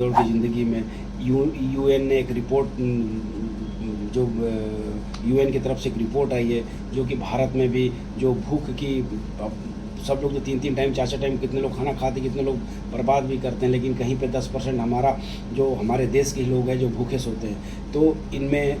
दौड़ की ज़िंदगी में यूएन ने एक रिपोर्ट जो यूएन की तरफ से एक रिपोर्ट आई है जो कि भारत में भी जो भूख की सब लोग जो 3-3 टाइम 4-4 टाइम कितने लोग खाना खाते, कितने लोग बर्बाद भी करते हैं, लेकिन कहीं पे 10% हमारा जो हमारे देश के लोग हैं जो भूखे सोते हैं। तो इनमें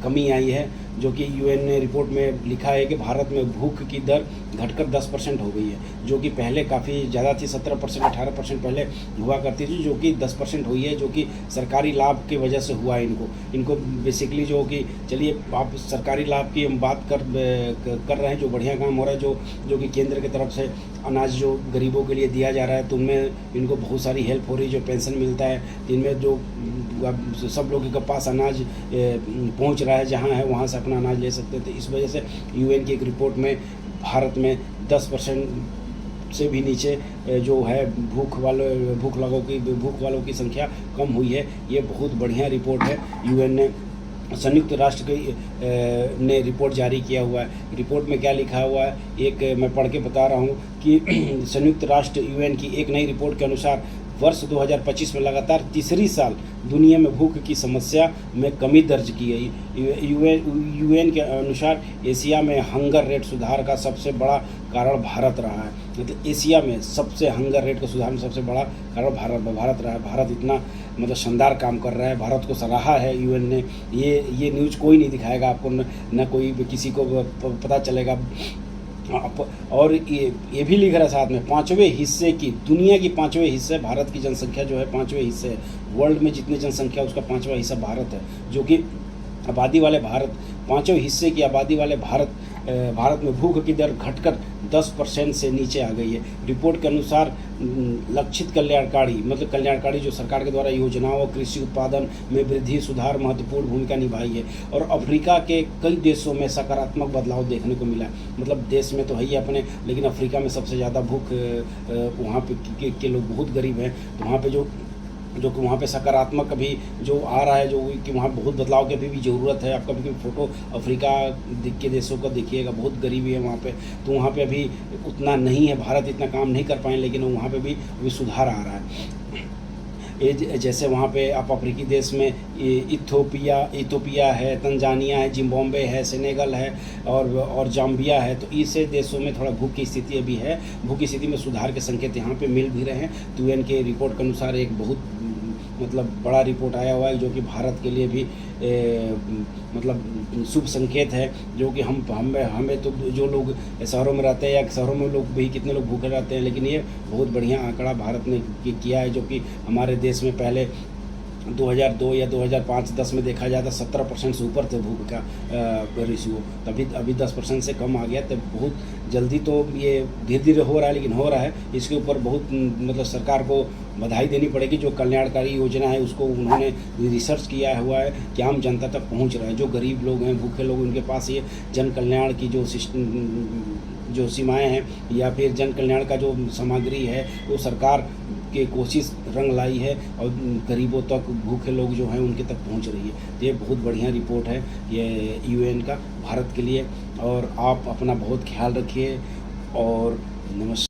कमी आई है जो कि यूएन ने रिपोर्ट में लिखा है कि भारत में भूख की दर घटकर 10% हो गई है, जो कि पहले काफ़ी ज़्यादा थी। 17% 18% पहले हुआ करती थी, जो कि 10% हुई है, जो कि सरकारी लाभ की वजह से हुआ है। इनको बेसिकली जो कि चलिए आप सरकारी लाभ की हम बात कर रहे हैं, जो बढ़िया काम हो रहा है, जो कि केंद्र की तरफ से अनाज जो गरीबों के लिए दिया जा रहा है, तो उनमें इनको बहुत सारी हेल्प हो रही है। जो पेंशन मिलता है, इनमें जो सब लोगों के पास अनाज पहुंच रहा है, जहां है वहां से अपना अनाज ले सकते थे। इस वजह से यूएन की एक रिपोर्ट में भारत में 10% से भी नीचे जो है भूख वालों की संख्या कम हुई है। ये बहुत बढ़िया रिपोर्ट है। यूएन ने संयुक्त राष्ट्र ने रिपोर्ट जारी किया हुआ है। रिपोर्ट में क्या लिखा हुआ है, एक मैं पढ़ के बता रहा हूँ कि संयुक्त राष्ट्र यूएन की एक नई रिपोर्ट के अनुसार वर्ष 2025 में लगातार तीसरी साल दुनिया में भूख की समस्या में कमी दर्ज की गई। यूएन के अनुसार एशिया में हंगर रेट सुधार का सबसे बड़ा कारण भारत रहा है। मतलब एशिया में सबसे हंगर रेट का सुधार में सबसे बड़ा कारण भारत रहा है। भारत इतना मतलब शानदार काम कर रहा है, भारत को सराहा है यूएन ने। ये न्यूज़ कोई नहीं दिखाएगा आपको, न कोई किसी को पता चलेगा। और ये भी लिख रहा है साथ में, 5वें हिस्से की दुनिया की 5वें हिस्से भारत की जनसंख्या जो है 5वें हिस्से है। वर्ल्ड में जितनी जनसंख्या उसका 5वां हिस्सा भारत है, जो कि आबादी वाले भारत 5वें हिस्से की आबादी वाले भारत में भूख की दर घटकर 10% से नीचे आ गई है। रिपोर्ट के अनुसार लक्षित कल्याणकारी जो सरकार के द्वारा योजनाओं कृषि उत्पादन में वृद्धि सुधार महत्वपूर्ण भूमिका निभाई है, और अफ्रीका के कई देशों में सकारात्मक बदलाव देखने को मिला है। मतलब देश में तो है ही अपने, लेकिन अफ्रीका में सबसे ज़्यादा भूख वहाँ पे के लोग बहुत गरीब हैं, तो वहाँ पे जो कि वहाँ पे सकारात्मक अभी जो आ रहा है, जो कि वहाँ बहुत बदलाव की अभी भी ज़रूरत है। आप कभी फ़ोटो अफ्रीका के देशों का देखिएगा, बहुत गरीबी है वहाँ पे, तो वहाँ पे अभी उतना नहीं है। भारत इतना काम नहीं कर पाए, लेकिन वहाँ पे भी अभी सुधार आ रहा है। जैसे वहाँ पे आप अफ्रीकी देश में इथोपिया है, तंजानिया है, जिम्बाब्वे है, सेनेगल है और जाम्बिया है। तो ऐसे देशों में थोड़ा भूख की स्थिति अभी है। भूख की स्थिति में सुधार के संकेत यहाँ पे मिल भी रहे हैं। तो यूएन के रिपोर्ट के अनुसार एक बहुत मतलब बड़ा रिपोर्ट आया हुआ है, जो कि भारत के लिए भी मतलब शुभ संकेत है। जो कि हमें तो जो लोग शहरों में रहते हैं या शहरों में लोग भी कितने लोग भूखे रहते हैं, लेकिन ये बहुत बढ़िया आंकड़ा भारत ने किया है, जो कि हमारे देश में पहले 2002 या 2005-10 में देखा जाए तो 17% से ऊपर थे भूख का रेशियो, तभी अभी 10% से कम आ गया। तो बहुत जल्दी तो ये धीरे धीरे हो रहा है, लेकिन हो रहा है। इसके ऊपर बहुत मतलब सरकार को बधाई देनी पड़ेगी। जो कल्याणकारी योजना है उसको उन्होंने रिसर्च किया हुआ है कि आम जनता तक पहुंच रहा है। जो गरीब लोग हैं, भूखे लोग, उनके पास ये जन कल्याण की जो सीमाएँ हैं या फिर जन कल्याण का जो सामग्री है, वो सरकार की कोशिश रंग लाई है और गरीबों तक, भूखे लोग जो हैं उनके तक पहुंच रही है। तो ये बहुत बढ़िया रिपोर्ट है ये यूएन का भारत के लिए। और आप अपना बहुत ख्याल रखिए और नमस्कार।